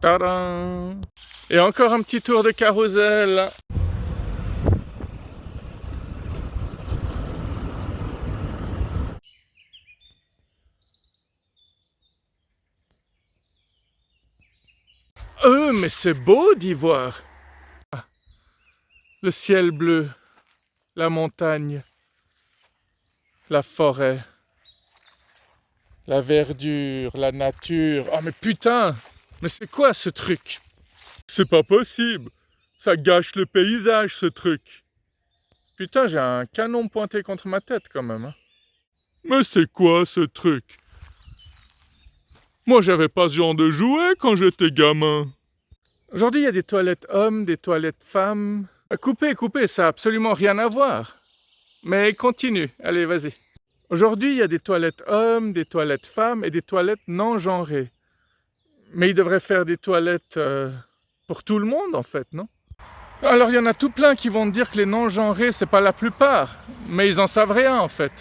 Tadam! Et encore un petit tour de carrousel. Mais c'est beau d'y voir. Le ciel bleu, la montagne, la forêt, la verdure, la nature. Oh mais putain! Mais c'est quoi ce truc? C'est pas possible! Ça gâche le paysage, ce truc! Putain, j'ai un canon pointé contre ma tête quand même. Hein. Mais c'est quoi ce truc? Moi, j'avais pas ce genre de jouet quand j'étais gamin. Aujourd'hui, il y a des toilettes hommes, des toilettes femmes. Coupez, ça n'a absolument rien à voir. Mais continue, allez, vas-y. Aujourd'hui, il y a des toilettes hommes, des toilettes femmes et des toilettes non genrées. Mais ils devraient faire des toilettes pour tout le monde, en fait, non? Alors, il y en a tout plein qui vont te dire que les non genrés, c'est pas la plupart. Mais ils en savent rien, en fait.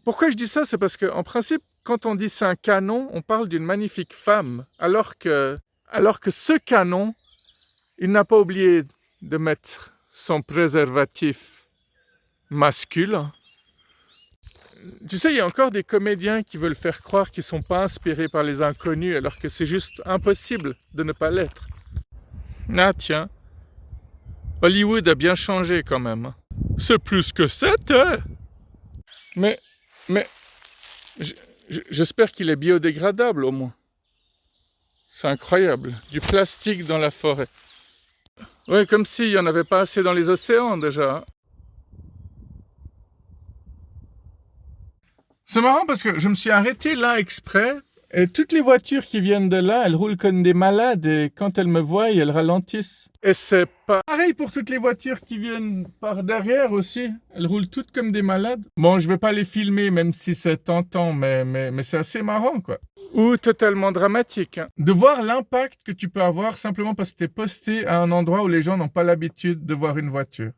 Pourquoi je dis ça? C'est parce qu'en principe, quand on dit c'est un canon, on parle d'une magnifique femme. Alors que ce canon, il n'a pas oublié de mettre son préservatif masculin. Tu sais, il y a encore des comédiens qui veulent faire croire qu'ils ne sont pas inspirés par les inconnus, alors que c'est juste impossible de ne pas l'être. Ah tiens, Hollywood a bien changé quand même. C'est plus que c'était. Mais, j'espère qu'il est biodégradable au moins. C'est incroyable, du plastique dans la forêt. Ouais, comme s'il n'y en avait pas assez dans les océans déjà. C'est marrant parce que je me suis arrêté là exprès et toutes les voitures qui viennent de là, elles roulent comme des malades et quand elles me voient, elles ralentissent. Et c'est pas pareil pour toutes les voitures qui viennent par derrière aussi. Elles roulent toutes comme des malades. Bon, je vais pas les filmer même si c'est tentant, mais c'est assez marrant quoi. Ou totalement dramatique. Hein. De voir l'impact que tu peux avoir simplement parce que tu es posté à un endroit où les gens n'ont pas l'habitude de voir une voiture.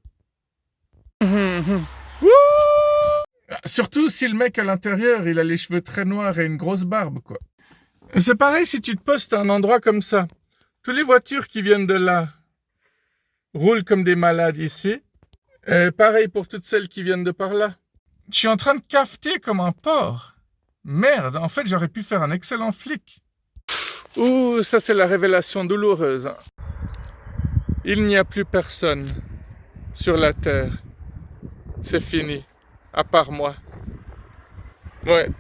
Surtout si le mec à l'intérieur, il a les cheveux très noirs et une grosse barbe, quoi. C'est pareil si tu te postes à un endroit comme ça. Toutes les voitures qui viennent de là roulent comme des malades ici. Et pareil pour toutes celles qui viennent de par là. Je suis en train de cafeter comme un porc. Merde, en fait, j'aurais pu faire un excellent flic. Ouh, ça c'est la révélation douloureuse. Il n'y a plus personne sur la terre. C'est fini. À part moi. Ouais.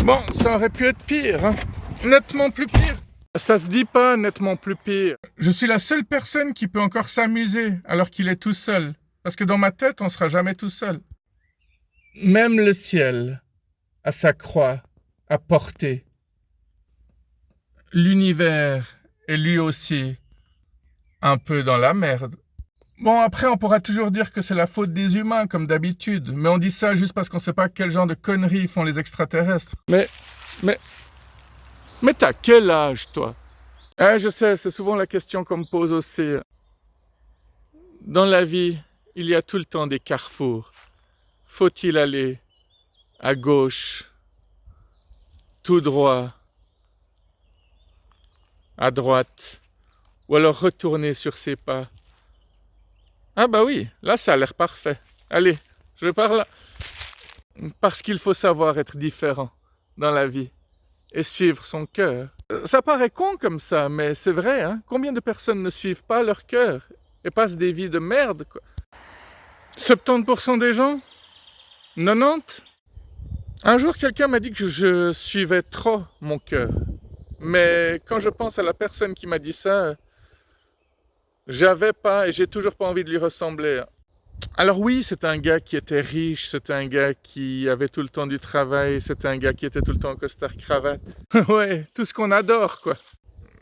Bon, ça aurait pu être pire, hein. Nettement plus pire. Ça se dit pas nettement plus pire. Je suis la seule personne qui peut encore s'amuser alors qu'il est tout seul. Parce que dans ma tête, on sera jamais tout seul. Même le ciel a sa croix à porter. L'univers est lui aussi un peu dans la merde. Bon, après, on pourra toujours dire que c'est la faute des humains, comme d'habitude. Mais on dit ça juste parce qu'on sait pas quel genre de conneries font les extraterrestres. Mais t'as quel âge, toi? Je sais, c'est souvent la question qu'on me pose aussi. Dans la vie, il y a tout le temps des carrefours. Faut-il aller à gauche, tout droit, à droite, ou alors retourner sur ses pas? Ah bah oui, là ça a l'air parfait. Allez, je vais par là. Parce qu'il faut savoir être différent dans la vie et suivre son cœur. Ça paraît con comme ça, mais c'est vrai, hein. Combien de personnes ne suivent pas leur cœur et passent des vies de merde, quoi. 70% des gens? 90? Un jour, quelqu'un m'a dit que je suivais trop mon cœur. Mais quand je pense à la personne qui m'a dit ça, j'avais pas et j'ai toujours pas envie de lui ressembler. Alors oui, c'était un gars qui était riche, c'était un gars qui avait tout le temps du travail, c'était un gars qui était tout le temps en costard-cravate. Ouais, tout ce qu'on adore, quoi.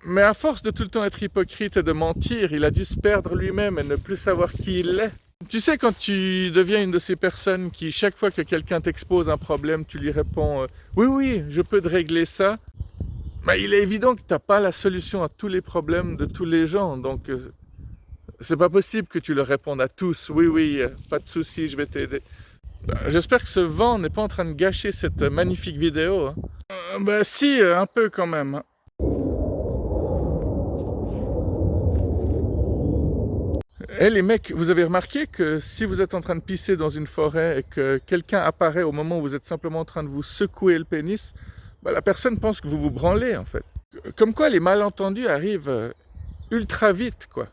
Mais à force de tout le temps être hypocrite et de mentir, il a dû se perdre lui-même et ne plus savoir qui il est. Tu sais, quand tu deviens une de ces personnes qui, chaque fois que quelqu'un t'expose un problème, tu lui réponds oui, je peux te régler ça », mais il est évident que tu n'as pas la solution à tous les problèmes de tous les gens, donc c'est pas possible que tu leur répondes à tous « oui, pas de souci, je vais t'aider ». J'espère que ce vent n'est pas en train de gâcher cette magnifique vidéo. Hein. Si, un peu quand même. Eh les mecs, vous avez remarqué que si vous êtes en train de pisser dans une forêt et que quelqu'un apparaît au moment où vous êtes simplement en train de vous secouer le pénis, bah, la personne pense que vous vous branlez en fait. Comme quoi les malentendus arrivent ultra vite quoi.